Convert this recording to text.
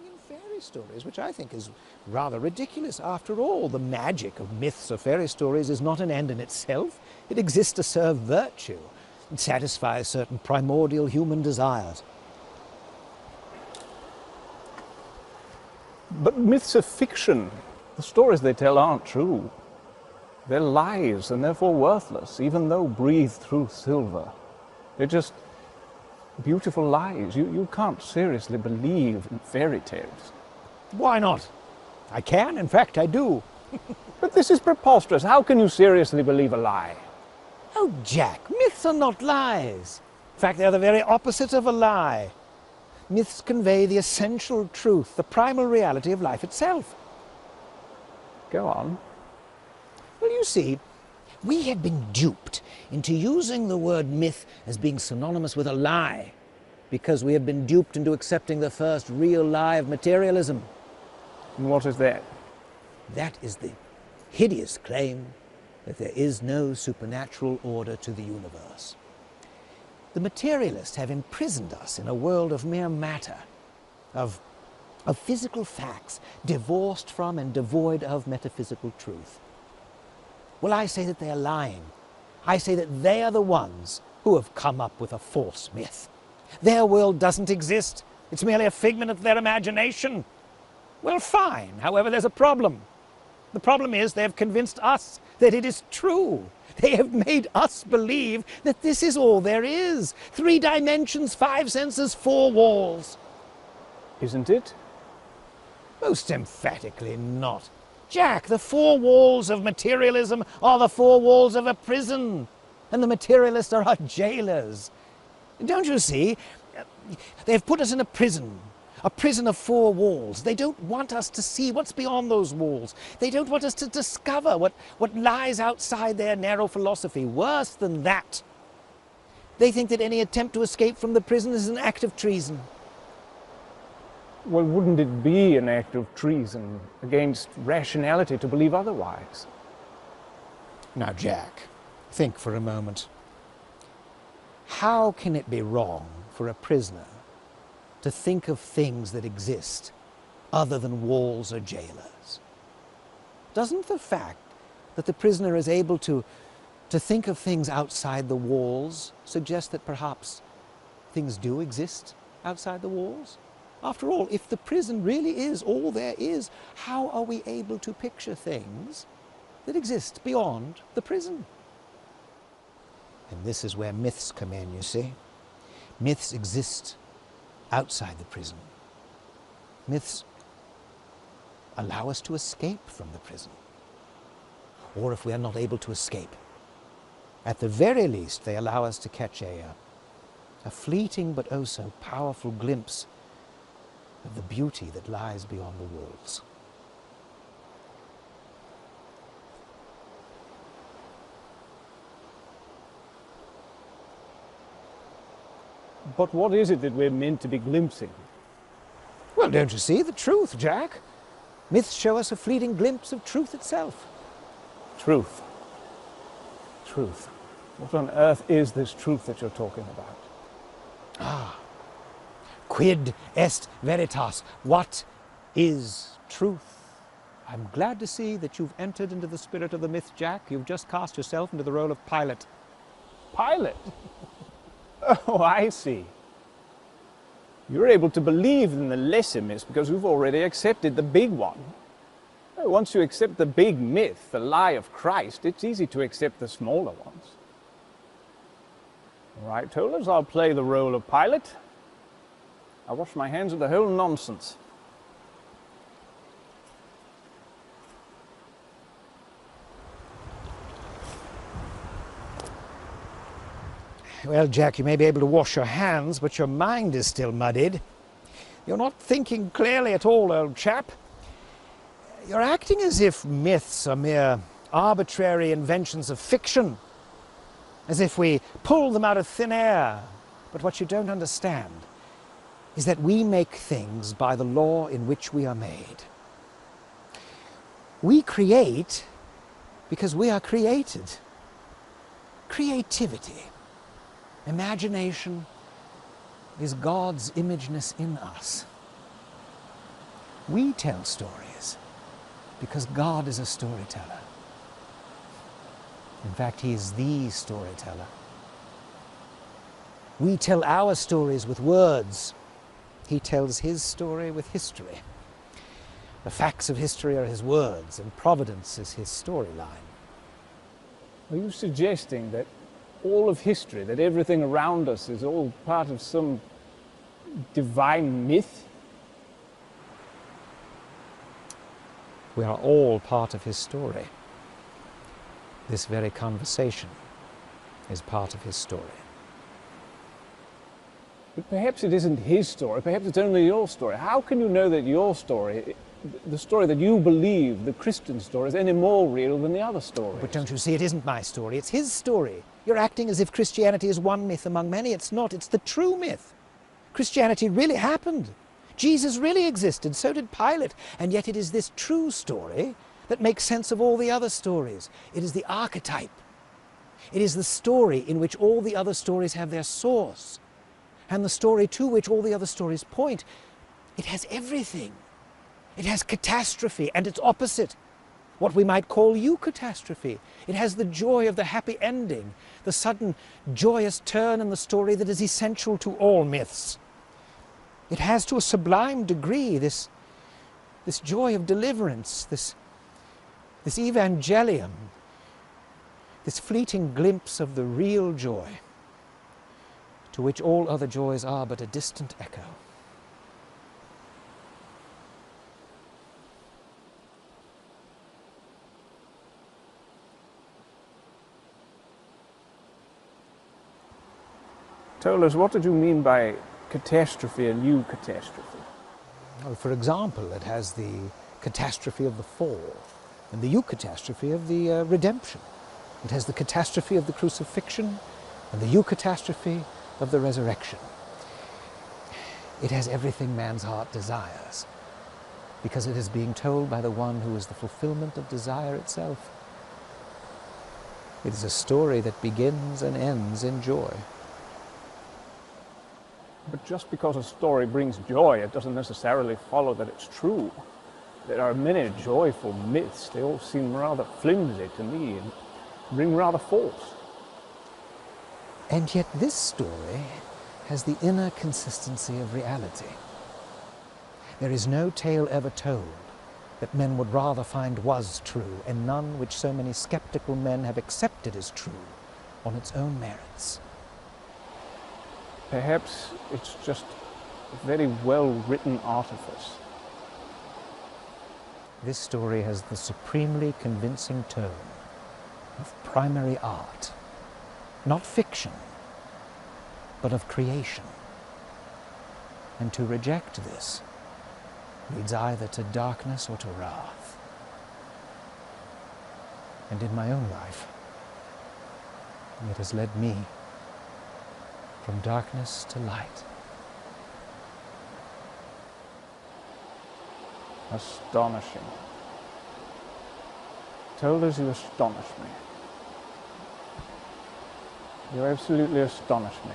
believing in fairy stories, which I think is rather ridiculous. After all, the magic of myths or fairy stories is not an end in itself. It exists to serve virtue and satisfy certain primordial human desires. But myths are fiction. The stories they tell aren't true. They're lies and therefore worthless, even though breathed through silver. They're just beautiful lies. You can't seriously believe in fairy tales. Why not? I can, in fact, I do. But this is preposterous. How can you seriously believe a lie? Oh, Jack, myths are not lies. In fact, they're the very opposite of a lie. Myths convey the essential truth, the primal reality of life itself. Go on. Well, you see, we have been duped into using the word myth as being synonymous with a lie, because we have been duped into accepting the first real lie of materialism. And what is that? That is the hideous claim that there is no supernatural order to the universe. The materialists have imprisoned us in a world of mere matter, of physical facts, divorced from and devoid of metaphysical truth. Well, I say that they are lying. I say that they are the ones who have come up with a false myth. Their world doesn't exist. It's merely a figment of their imagination. Well, fine. However, there's a problem. The problem is they have convinced us that it is true. They have made us believe that this is all there is. 3 dimensions, 5 senses, 4 walls. Isn't it? Most emphatically not. Jack, the 4 walls of materialism are the 4 walls of a prison, and the materialists are our jailers. Don't you see? They've put us in a prison of 4 walls. They don't want us to see what's beyond those walls. They don't want us to discover what lies outside their narrow philosophy. Worse than that, they think that any attempt to escape from the prison is an act of treason. Well, wouldn't it be an act of treason against rationality to believe otherwise? Now, Jack, think for a moment. How can it be wrong for a prisoner to think of things that exist other than walls or jailers? Doesn't the fact that the prisoner is able to think of things outside the walls suggest that perhaps things do exist outside the walls? After all, if the prison really is all there is, how are we able to picture things that exist beyond the prison? And this is where myths come in, you see. Myths exist outside the prison. Myths allow us to escape from the prison. Or if we are not able to escape, at the very least they allow us to catch a fleeting but oh so powerful glimpse of the beauty that lies beyond the walls. But what is it that we're meant to be glimpsing? Well, don't you see? The truth, Jack. Myths show us a fleeting glimpse of truth itself. Truth. Truth. What on earth is this truth that you're talking about? Quid est veritas? What is truth? I'm glad to see that you've entered into the spirit of the myth, Jack. You've just cast yourself into the role of Pilate. Pilate? Oh, I see. You're able to believe in the lesser myths because you've already accepted the big one. Once you accept the big myth, the lie of Christ, it's easy to accept the smaller ones. All right, Tollers, I'll play the role of Pilate. I'll wash my hands of the whole nonsense. Well, Jack, you may be able to wash your hands, but your mind is still muddied. You're not thinking clearly at all, old chap. You're acting as if myths are mere arbitrary inventions of fiction, as if we pull them out of thin air. But what you don't understand is that we make things by the law in which we are made. We create because we are created. Creativity, imagination is God's imageness in us. We tell stories because God is a storyteller. In fact, He is the storyteller. We tell our stories with words. He tells His story with history. The facts of history are His words, and providence is His storyline. Are you suggesting that all of history, that everything around us is all part of some divine myth? We are all part of His story. This very conversation is part of His story. But perhaps it isn't His story, perhaps it's only your story. How can you know that your story, the story that you believe, the Christian story, is any more real than the other stories? But don't you see, it isn't my story, it's His story. You're acting as if Christianity is one myth among many. It's not, it's the true myth. Christianity really happened. Jesus really existed, so did Pilate. And yet it is this true story that makes sense of all the other stories. It is the archetype. It is the story in which all the other stories have their source, and the story to which all the other stories point. It has everything. It has catastrophe and its opposite, what we might call eucatastrophe. It has the joy of the happy ending, the sudden joyous turn in the story that is essential to all myths. It has to a sublime degree this joy of deliverance, this evangelium, this fleeting glimpse of the real joy, to which all other joys are but a distant echo. Tolles, what did you mean by catastrophe and eucatastrophe? Well, for example, it has the catastrophe of the fall and the eucatastrophe of the redemption. It has the catastrophe of the crucifixion and the eucatastrophe of the resurrection. It has everything man's heart desires, because it is being told by the one who is the fulfillment of desire itself. It is a story that begins and ends in joy. But just because a story brings joy, it doesn't necessarily follow that it's true. There are many joyful myths. They all seem rather flimsy to me and ring rather false. And yet this story has the inner consistency of reality. There is no tale ever told that men would rather find was true, and none which so many skeptical men have accepted as true on its own merits. Perhaps it's just a very well-written artifice. This story has the supremely convincing tone of primary art, not fiction, but of creation. And to reject this leads either to darkness or to wrath. And in my own life, it has led me from darkness to light. Astonishing. Tolles, you astonish me. You absolutely astonish me.